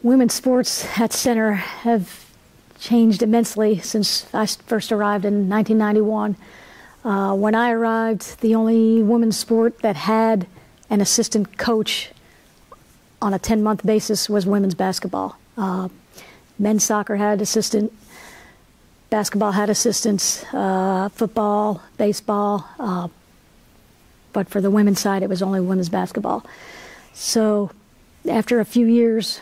Women's sports at Center have changed immensely since I first arrived in 1991. When I arrived, the only women's sport that had an assistant coach on a 10-month basis was women's basketball. Men's soccer had assistant, basketball had assistants, football, baseball, but for the women's side, it was only women's basketball. So after a few years,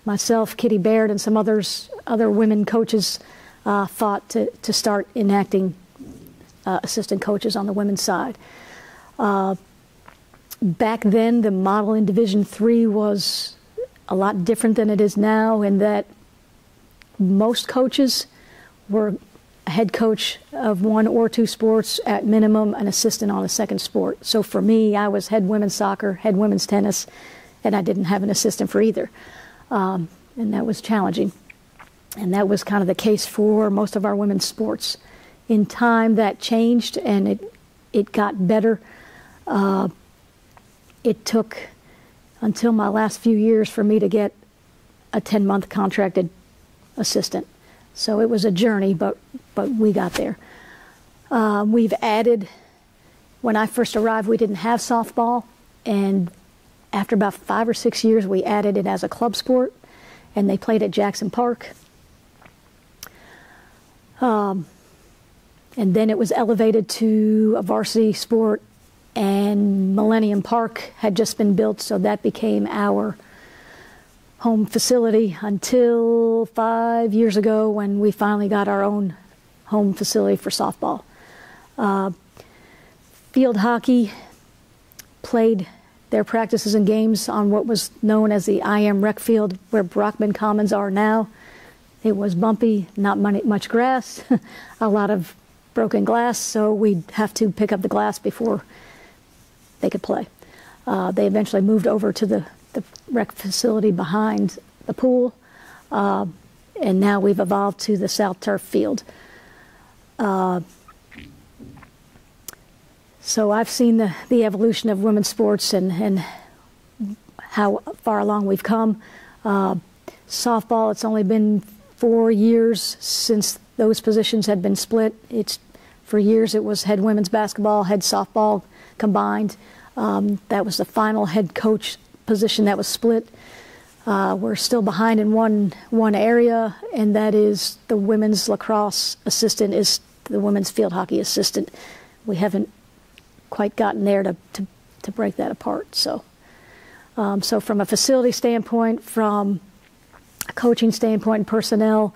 myself, Kitty Baird, and some other women coaches fought to start enacting assistant coaches on the women's side. Back then, the model in Division III was a lot different than it is now, in that most coaches were a head coach of one or two sports, at minimum an assistant on a second sport. So for me, I was head women's soccer, head women's tennis, and I didn't have an assistant for either. And that was challenging. And that was kind of the case for most of our women's sports. In time, that changed, and it got better. It took until my last few years for me to get a 10-month contracted assistant. So it was a journey, but we got there. We've added, when I first arrived, we didn't have softball, and after about 5 or 6 years, we added it as a club sport, and they played at Jackson Park. And then it was elevated to a varsity sport, and Millennium Park had just been built, so that became our home facility until 5 years ago, when we finally got our own home facility for softball. Field hockey played their practices and games on what was known as the IM Rec Field, where Brockman Commons are now. It was bumpy, not much grass, a lot of broken glass, so we'd have to pick up the glass before they could play. They eventually moved over to the rec facility behind the pool, and now we've evolved to the South Turf Field. So I've seen the evolution of women's sports and how far along we've come. Softball, it's only been 4 years since those positions had been split. For years it was head women's basketball, head softball combined. That was the final head coach position that was split. We're still behind in one area, and that is the women's lacrosse assistant is the women's field hockey assistant. We haven't quite gotten there to break that apart. So from a facility standpoint, from a coaching standpoint and personnel,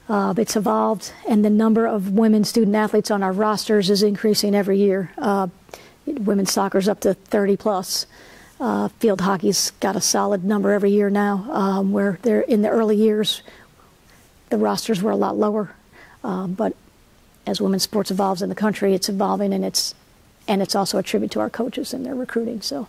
it's evolved, and the number of women student athletes on our rosters is increasing every year. Women's soccer's up to 30 plus. Field hockey's got a solid number every year now, where they're in the early years, the rosters were a lot lower. But as women's sports evolves in the country, it's evolving, and it's also a tribute to our coaches and their recruiting. So.